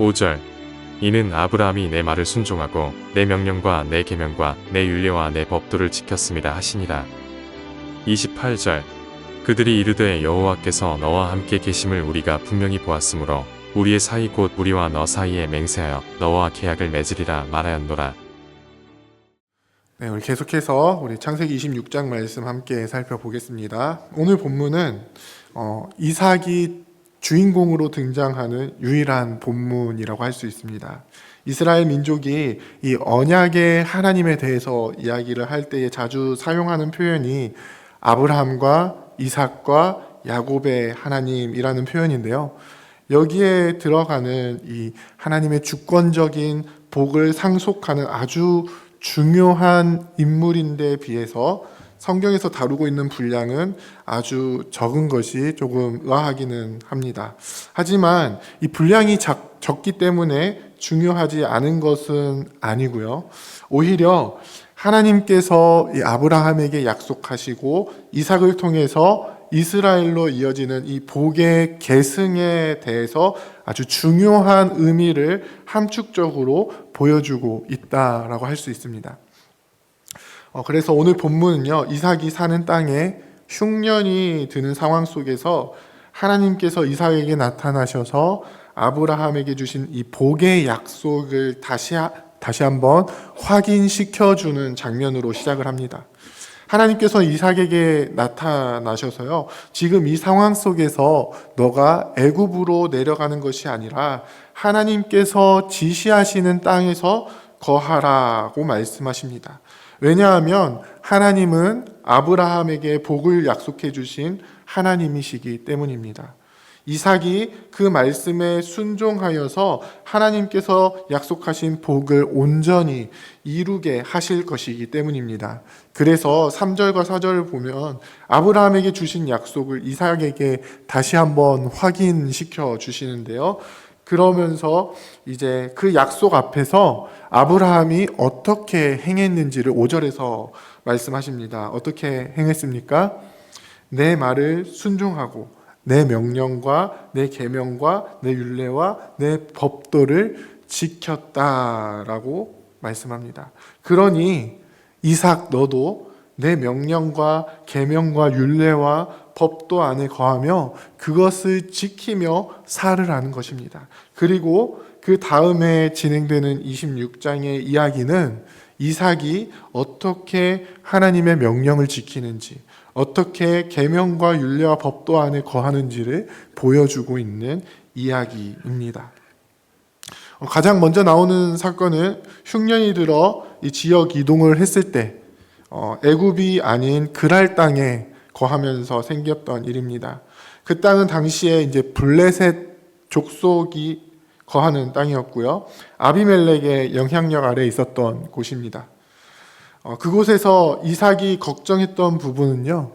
5절 이는 아브라함이 내 말을 순종하고 내 명령과 내 계명과 내 율례와 내 법도를 지켰습니다 하시니라. 28절 그들이 이르되 여호와께서 너와 함께 계심을 우리가 분명히 보았으므로 우리의 사이 곧 우리와 너 사이에 맹세하여 너와 계약을 맺으리라 말하였노라. 네, 우리 계속해서 우리 창세기 26장 말씀 함께 살펴보겠습니다. 오늘 본문은 이삭이 주인공으로 등장하는 유일한 본문이라고 할 수 있습니다. 이스라엘 민족이 이 언약의 하나님에 대해서 이야기를 할 때에 자주 사용하는 표현이 아브라함과 이삭과 야곱의 하나님이라는 표현인데요. 여기에 들어가는 이 하나님의 주권적인 복을 상속하는 아주 중요한 인물인데 비해서 성경에서 다루고 있는 분량은 아주 적은 것이 조금 의아하기는 합니다. 하지만 이 분량이 적기 때문에 중요하지 않은 것은 아니고요. 오히려 하나님께서 이 아브라함에게 약속하시고 이삭을 통해서 이스라엘로 이어지는 이 복의 계승에 대해서 아주 중요한 의미를 함축적으로 보여주고 있다라고 할 수 있습니다. 그래서 오늘 본문은요, 이삭이 사는 땅에 흉년이 드는 상황 속에서 하나님께서 이삭에게 나타나셔서 아브라함에게 주신 이 복의 약속을 다시 한번 확인시켜주는 장면으로 시작을 합니다. 하나님께서 이삭에게 나타나셔서요, 지금 이 상황 속에서 너가 애굽으로 내려가는 것이 아니라 하나님께서 지시하시는 땅에서 거하라고 말씀하십니다. 왜냐하면 하나님은 아브라함에게 복을 약속해 주신 하나님이시기 때문입니다. 이삭이 그 말씀에 순종하여서 하나님께서 약속하신 복을 온전히 이루게 하실 것이기 때문입니다. 그래서 3절과 4절을 보면 아브라함에게 주신 약속을 이삭에게 다시 한번 확인시켜 주시는데요. 그러면서 이제 그 약속 앞에서 아브라함이 어떻게 행했는지를 5절에서 말씀하십니다. 어떻게 행했습니까? 내 말을 순종하고 내 명령과 내 계명과 내 율례와 내 법도를 지켰다라고 말씀합니다. 그러니 이삭 너도 내 명령과 계명과 율례와 법도 안에 거하며 그것을 지키며 살으라는 것입니다. 그리고 그 다음에 진행되는 26장의 이야기는 이삭이 어떻게 하나님의 명령을 지키는지, 어떻게 계명과 율례와 법도 안에 거하는지를 보여주고 있는 이야기입니다. 가장 먼저 나오는 사건은 흉년이 들어 이 지역 이동을 했을 때 애굽이 아닌 그랄 땅에 거하면서 생겼던 일입니다. 그 땅은 당시에 이제 블레셋 족속이 거하는 땅이었고요. 아비멜렉의 영향력 아래에 있었던 곳입니다. 그곳에서 이삭이 걱정했던 부분은요,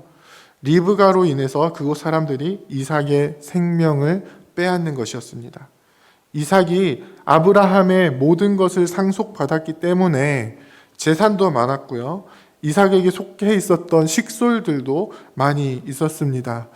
리브가로 인해서 그곳 사람들이 이삭의 생명을 빼앗는 것이었습니다. 이삭이 아브라함의 모든 것을 상속받았기 때문에 재산도 많았고요. 이삭에게 속해 있었던 식솔들도 많이 있었습니다.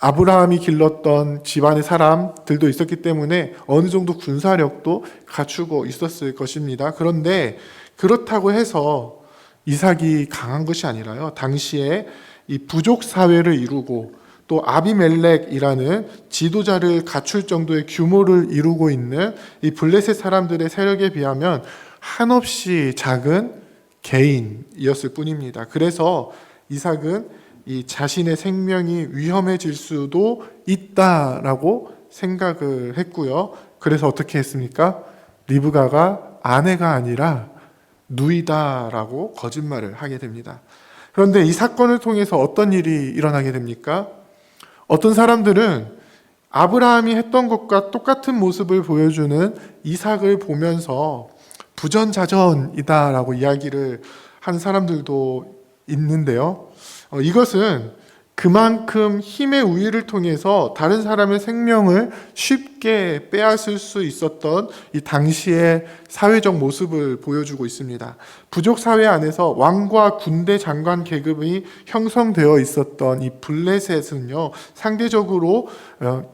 아브라함이 길렀던 집안의 사람들도 있었기 때문에 어느 정도 군사력도 갖추고 있었을 것입니다. 그런데 그렇다고 해서 이삭이 강한 것이 아니라요, 당시에 이 부족 사회를 이루고 또 아비멜렉이라는 지도자를 갖출 정도의 규모를 이루고 있는 이 블레셋 사람들의 세력에 비하면 한없이 작은 개인이었을 뿐입니다. 그래서 이삭은 이 자신의 생명이 위험해질 수도 있다라고 생각을 했고요. 그래서 어떻게 했습니까? 리브가가 아내가 아니라 누이다라고 거짓말을 하게 됩니다. 그런데 이 사건을 통해서 어떤 일이 일어나게 됩니까? 어떤 사람들은 아브라함이 했던 것과 똑같은 모습을 보여주는 이삭을 보면서 부전자전이다라고 이야기를 한 사람들도 있는데요. 이것은 그만큼 힘의 우위를 통해서 다른 사람의 생명을 쉽게 빼앗을 수 있었던 이 당시의 사회적 모습을 보여주고 있습니다. 부족 사회 안에서 왕과 군대 장관 계급이 형성되어 있었던 이 블레셋은요, 상대적으로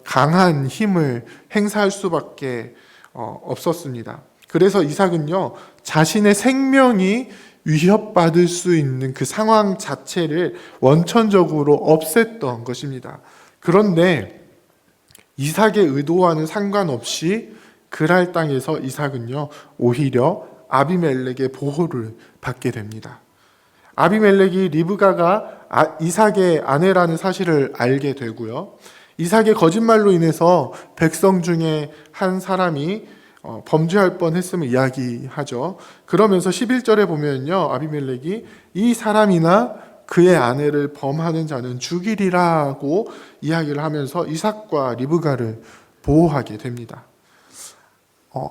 강한 힘을 행사할 수밖에 없었습니다. 그래서 이삭은요, 자신의 생명이 위협받을 수 있는 그 상황 자체를 원천적으로 없앴던 것입니다. 그런데 이삭의 의도와는 상관없이 그랄 땅에서 이삭은요, 오히려 아비멜렉의 보호를 받게 됩니다. 아비멜렉이 리브가가 이삭의 아내라는 사실을 알게 되고요. 이삭의 거짓말로 인해서 백성 중에 한 사람이 범죄할 뻔했음을 이야기하죠. 그러면서 11절에 보면요, 아비멜렉이 이 사람이나 그의 아내를 범하는 자는 죽이리라고 이야기를 하면서 이삭과 리브가를 보호하게 됩니다.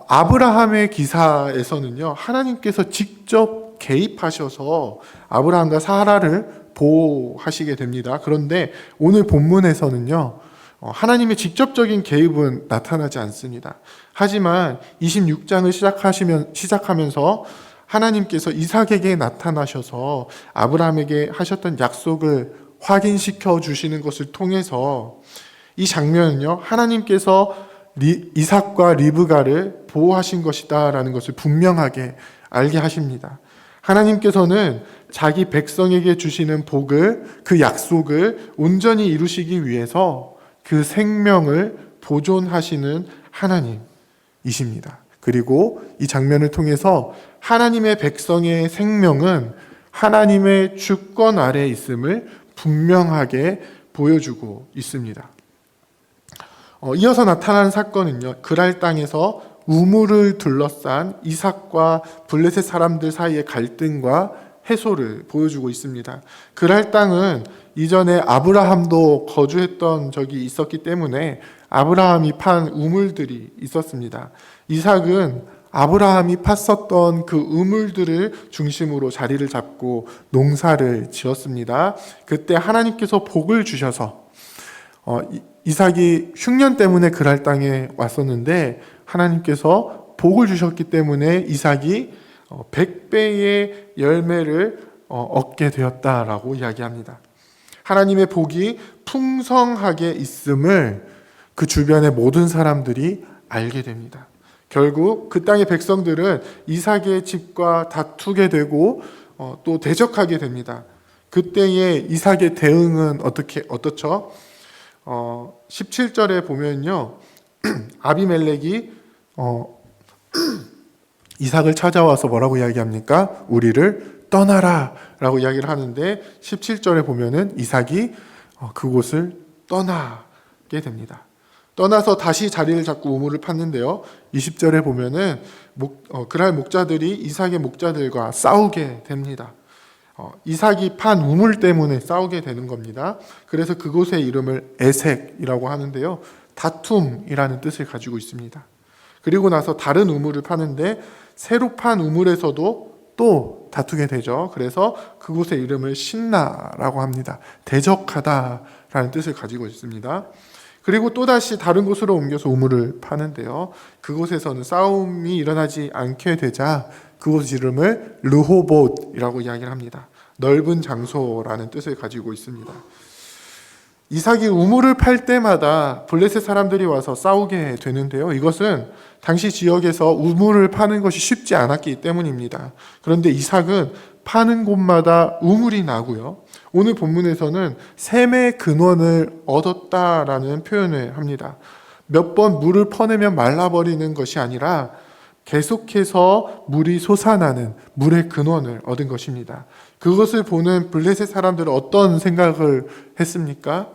아브라함의 기사에서는요, 하나님께서 직접 개입하셔서 아브라함과 사라를 보호하시게 됩니다. 그런데 오늘 본문에서는요, 하나님의 직접적인 개입은 나타나지 않습니다. 하지만 26장을 시작하면서 하나님께서 이삭에게 나타나셔서 아브라함에게 하셨던 약속을 확인시켜 주시는 것을 통해서 이 장면은요, 하나님께서 이삭과 리브가를 보호하신 것이다라는 것을 분명하게 알게 하십니다. 하나님께서는 자기 백성에게 주시는 복을, 그 약속을 온전히 이루시기 위해서 그 생명을 보존하시는 하나님이십니다. 그리고 이 장면을 통해서 하나님의 백성의 생명은 하나님의 주권 아래에 있음을 분명하게 보여주고 있습니다. 이어서 나타나는 사건은요, 그랄 땅에서 우물을 둘러싼 이삭과 블레셋 사람들 사이의 갈등과 해소를 보여주고 있습니다. 그랄 땅은 이전에 아브라함도 거주했던 적이 있었기 때문에 아브라함이 판 우물들이 있었습니다. 이삭은 아브라함이 팠었던 그 우물들을 중심으로 자리를 잡고 농사를 지었습니다. 그때 하나님께서 복을 주셔서 이삭이 흉년 때문에 그랄 땅에 왔었는데 하나님께서 복을 주셨기 때문에 이삭이 100배의 열매를 얻게 되었다라고 이야기합니다. 하나님의 복이 풍성하게 있음을 그 주변의 모든 사람들이 알게 됩니다. 결국 그 땅의 백성들은 이삭의 집과 다투게 되고 또 대적하게 됩니다. 그때의 이삭의 대응은 어떻죠? 17절에 보면요, 아비멜렉이 이삭을 찾아와서 뭐라고 이야기합니까? 우리를 떠나라 라고 이야기를 하는데 17절에 보면은 이삭이 그곳을 떠나게 됩니다. 떠나서 다시 자리를 잡고 우물을 팠는데요. 20절에 보면은 그랄 목자들이 이삭의 목자들과 싸우게 됩니다. 이삭이 판 우물 때문에 싸우게 되는 겁니다. 그래서 그곳의 이름을 에색이라고 하는데요. 다툼이라는 뜻을 가지고 있습니다. 그리고 나서 다른 우물을 파는데 새로 판 우물에서도 또 다투게 되죠. 그래서 그곳의 이름을 신나라고 합니다. 대적하다라는 뜻을 가지고 있습니다. 그리고 또다시 다른 곳으로 옮겨서 우물을 파는데요. 그곳에서는 싸움이 일어나지 않게 되자 그곳 이름을 르호봇이라고 이야기를 합니다. 넓은 장소라는 뜻을 가지고 있습니다. 이삭이 우물을 팔 때마다 블레셋 사람들이 와서 싸우게 되는데요. 이것은 당시 지역에서 우물을 파는 것이 쉽지 않았기 때문입니다. 그런데 이삭은 파는 곳마다 우물이 나고요. 오늘 본문에서는 샘의 근원을 얻었다라는 표현을 합니다. 몇 번 물을 퍼내면 말라버리는 것이 아니라 계속해서 물이 솟아나는 물의 근원을 얻은 것입니다. 그것을 보는 블레셋 사람들은 어떤 생각을 했습니까?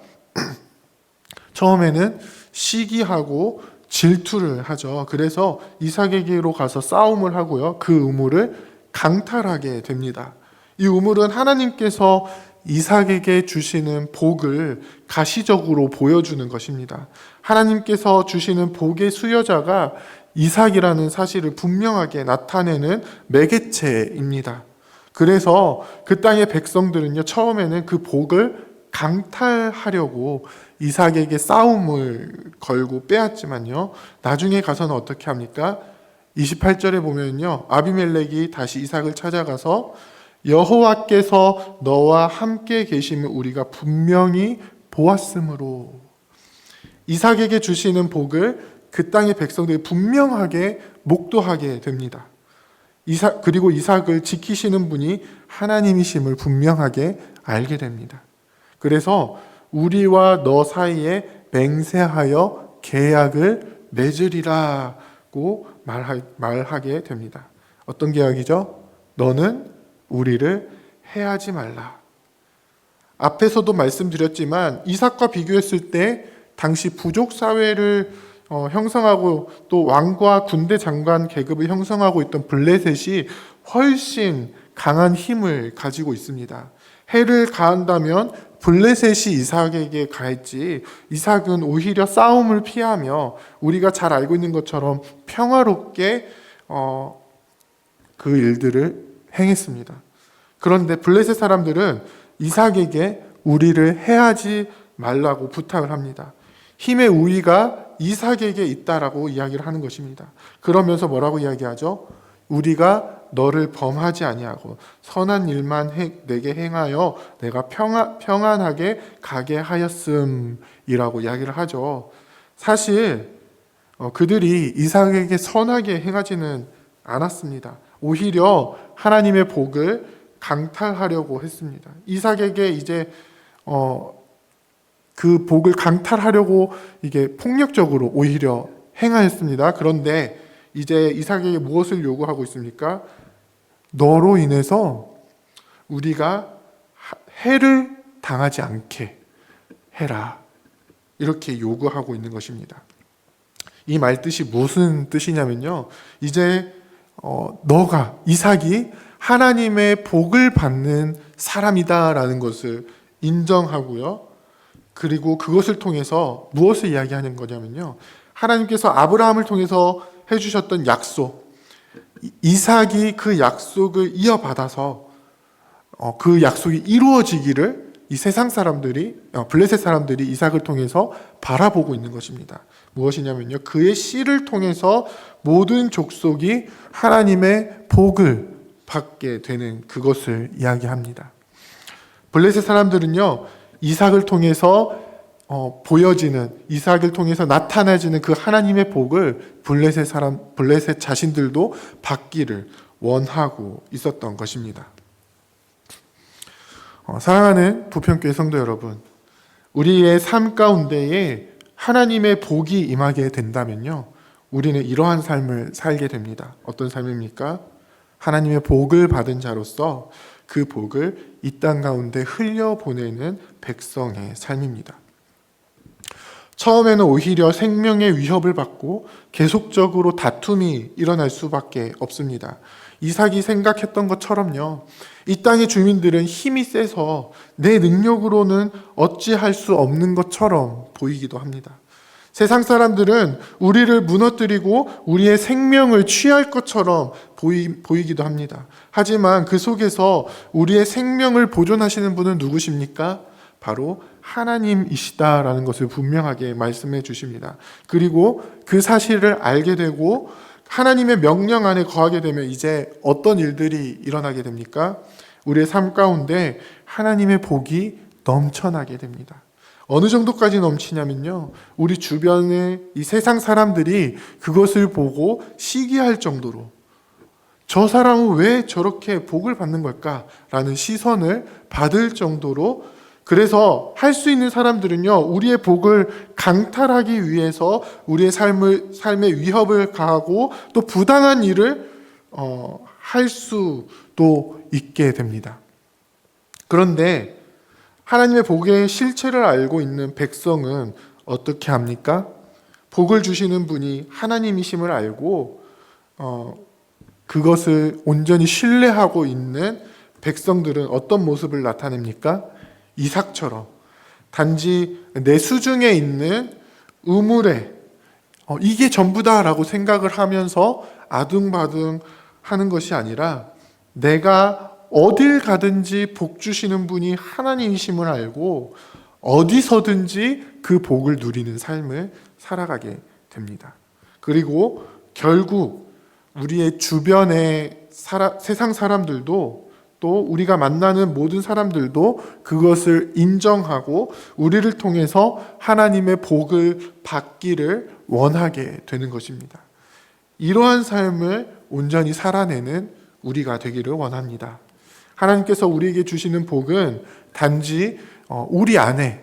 처음에는 시기하고 질투를 하죠. 그래서 이삭에게로 가서 싸움을 하고요. 그 우물을 강탈하게 됩니다. 이 우물은 하나님께서 이삭에게 주시는 복을 가시적으로 보여주는 것입니다. 하나님께서 주시는 복의 수여자가 이삭이라는 사실을 분명하게 나타내는 매개체입니다. 그래서 그 땅의 백성들은요, 처음에는 그 복을 강탈하려고 이삭에게 싸움을 걸고 빼앗지만요. 나중에 가서는 어떻게 합니까? 28절에 보면요. 아비멜렉이 다시 이삭을 찾아가서 여호와께서 너와 함께 계심을 우리가 분명히 보았으므로, 이삭에게 주시는 복을 그 땅의 백성들이 분명하게 목도하게 됩니다. 그리고 이삭을 지키시는 분이 하나님이심을 분명하게 알게 됩니다. 그래서 우리와 너 사이에 맹세하여 계약을 맺으리라고 말하게 됩니다. 어떤 계약이죠? 너는 우리를 해하지 말라. 앞에서도 말씀드렸지만 이삭과 비교했을 때 당시 부족 사회를 형성하고 또 왕과 군대 장관 계급을 형성하고 있던 블레셋이 훨씬 강한 힘을 가지고 있습니다. 해를 가한다면 블레셋이 이삭에게 가했지, 이삭은 오히려 싸움을 피하며 우리가 잘 알고 있는 것처럼 평화롭게 그 일들을 행했습니다. 그런데 블레셋 사람들은 이삭에게 우리를 해하지 말라고 부탁을 합니다. 힘의 우위가 이삭에게 있다라고 이야기를 하는 것입니다. 그러면서 뭐라고 이야기하죠? 우리가 너를 범하지 아니하고 선한 일만 내게 행하여 내가 평안하게 가게 하였음이라고 이야기를 하죠. 사실 그들이 이삭에게 선하게 행하지는 않았습니다. 오히려 하나님의 복을 강탈하려고 했습니다. 이삭에게 이제 그 복을 강탈하려고 이게 폭력적으로 오히려 행하였습니다. 그런데 이제 이삭에게 무엇을 요구하고 있습니까? 너로 인해서 우리가 해를 당하지 않게 해라. 이렇게 요구하고 있는 것입니다. 이 말 뜻이 무슨 뜻이냐면요. 이제 너가, 이삭이 하나님의 복을 받는 사람이다라는 것을 인정하고요. 그리고 그것을 통해서 무엇을 이야기하는 거냐면요. 하나님께서 아브라함을 통해서 해주셨던 약속, 이삭이 그 약속을 이어받아서 그 약속이 이루어지기를 이 세상 사람들이, 블레셋 사람들이 이삭을 통해서 바라보고 있는 것입니다. 무엇이냐면요. 그의 씨를 통해서 모든 족속이 하나님의 복을 받게 되는 그것을 이야기합니다. 블레셋 사람들은요. 이삭을 통해서 보여지는, 이삭을 통해서 나타나지는 그 하나님의 복을 블레셋 자신들도 받기를 원하고 있었던 것입니다. 사랑하는 부평교회 성도 여러분, 우리의 삶 가운데에 하나님의 복이 임하게 된다면요, 우리는 이러한 삶을 살게 됩니다. 어떤 삶입니까? 하나님의 복을 받은 자로서 그 복을 이 땅 가운데 흘려보내는 백성의 삶입니다. 처음에는 오히려 생명의 위협을 받고 계속적으로 다툼이 일어날 수밖에 없습니다. 이삭이 생각했던 것처럼요, 이 땅의 주민들은 힘이 세서 내 능력으로는 어찌할 수 없는 것처럼 보이기도 합니다. 세상 사람들은 우리를 무너뜨리고 우리의 생명을 취할 것처럼 보이기도 합니다. 하지만 그 속에서 우리의 생명을 보존하시는 분은 누구십니까? 바로 하나님이시다라는 것을 분명하게 말씀해 주십니다. 그리고 그 사실을 알게 되고 하나님의 명령 안에 거하게 되면 이제 어떤 일들이 일어나게 됩니까? 우리의 삶 가운데 하나님의 복이 넘쳐나게 됩니다. 어느 정도까지 넘치냐면요, 우리 주변의 이 세상 사람들이 그것을 보고 시기할 정도로, 저 사람은 왜 저렇게 복을 받는 걸까라는 시선을 받을 정도로, 그래서 할 수 있는 사람들은요, 우리의 복을 강탈하기 위해서 우리의 삶에 위협을 가하고 또 부당한 일을 할 수도 있게 됩니다. 그런데 하나님의 복의 실체를 알고 있는 백성은 어떻게 합니까? 복을 주시는 분이 하나님이심을 알고 그것을 온전히 신뢰하고 있는 백성들은 어떤 모습을 나타냅니까? 이삭처럼 단지 내 수중에 있는 우물에 이게 전부다라고 생각을 하면서 아둥바둥 하는 것이 아니라 내가 어딜 가든지 복 주시는 분이 하나님이심을 알고 어디서든지 그 복을 누리는 삶을 살아가게 됩니다. 그리고 결국 우리의 주변의 세상 사람들도 또 우리가 만나는 모든 사람들도 그것을 인정하고 우리를 통해서 하나님의 복을 받기를 원하게 되는 것입니다. 이러한 삶을 온전히 살아내는 우리가 되기를 원합니다. 하나님께서 우리에게 주시는 복은 단지 우리 안에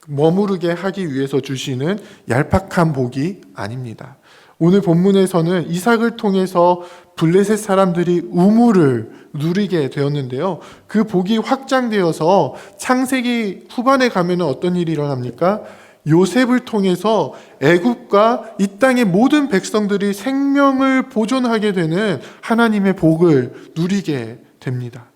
머무르게 하기 위해서 주시는 얄팍한 복이 아닙니다. 오늘 본문에서는 이삭을 통해서 블레셋 사람들이 우물을 누리게 되었는데요. 그 복이 확장되어서 창세기 후반에 가면 어떤 일이 일어납니까? 요셉을 통해서 애굽과 이 땅의 모든 백성들이 생명을 보존하게 되는 하나님의 복을 누리게 됩니다.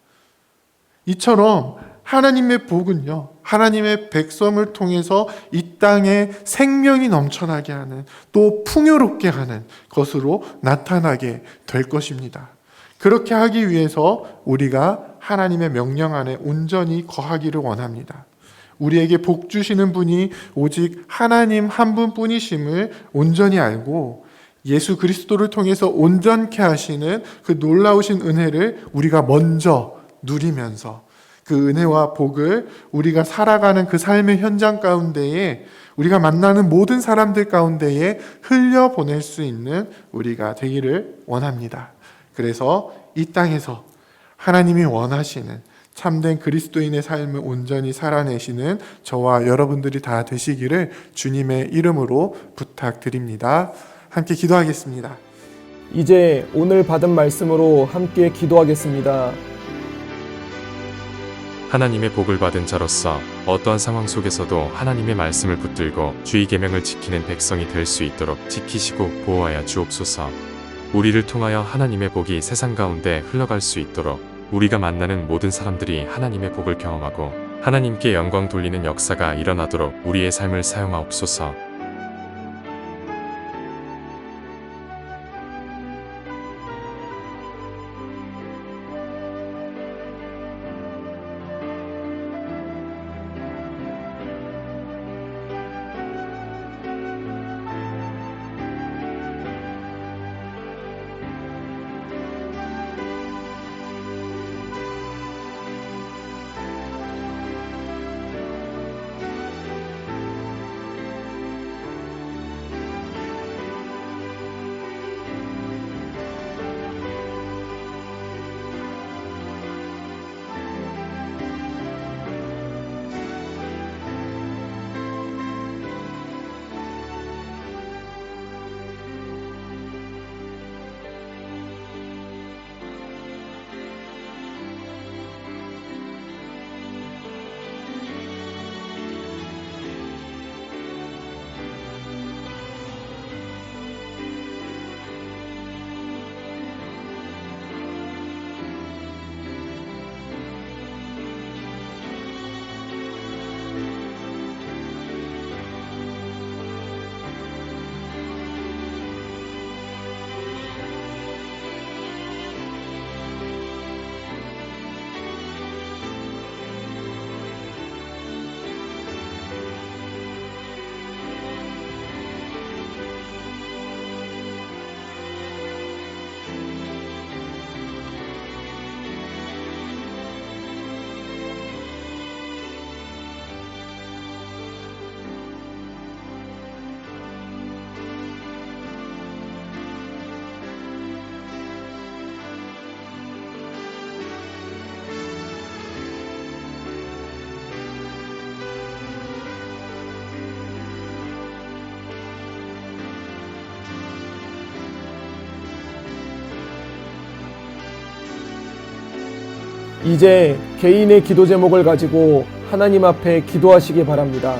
이처럼 하나님의 복은요, 하나님의 백성을 통해서 이 땅에 생명이 넘쳐나게 하는, 또 풍요롭게 하는 것으로 나타나게 될 것입니다. 그렇게 하기 위해서 우리가 하나님의 명령 안에 온전히 거하기를 원합니다. 우리에게 복 주시는 분이 오직 하나님 한 분뿐이심을 온전히 알고 예수 그리스도를 통해서 온전케 하시는 그 놀라우신 은혜를 우리가 먼저 누리면서 그 은혜와 복을 우리가 살아가는 그 삶의 현장 가운데에 우리가 만나는 모든 사람들 가운데에 흘려보낼 수 있는 우리가 되기를 원합니다. 그래서 이 땅에서 하나님이 원하시는 참된 그리스도인의 삶을 온전히 살아내시는 저와 여러분들이 다 되시기를 주님의 이름으로 부탁드립니다. 함께 기도하겠습니다. 이제 오늘 받은 말씀으로 함께 기도하겠습니다. 하나님의 복을 받은 자로서 어떠한 상황 속에서도 하나님의 말씀을 붙들고 주의 계명을 지키는 백성이 될 수 있도록 지키시고 보호하여 주옵소서. 우리를 통하여 하나님의 복이 세상 가운데 흘러갈 수 있도록 우리가 만나는 모든 사람들이 하나님의 복을 경험하고 하나님께 영광 돌리는 역사가 일어나도록 우리의 삶을 사용하옵소서. 이제 개인의 기도 제목을 가지고 하나님 앞에 기도하시기 바랍니다.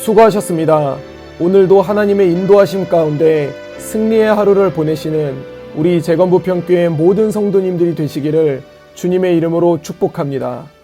수고하셨습니다. 오늘도 하나님의 인도하심 가운데 승리의 하루를 보내시는 우리 재건부평교회 모든 성도님들이 되시기를 주님의 이름으로 축복합니다.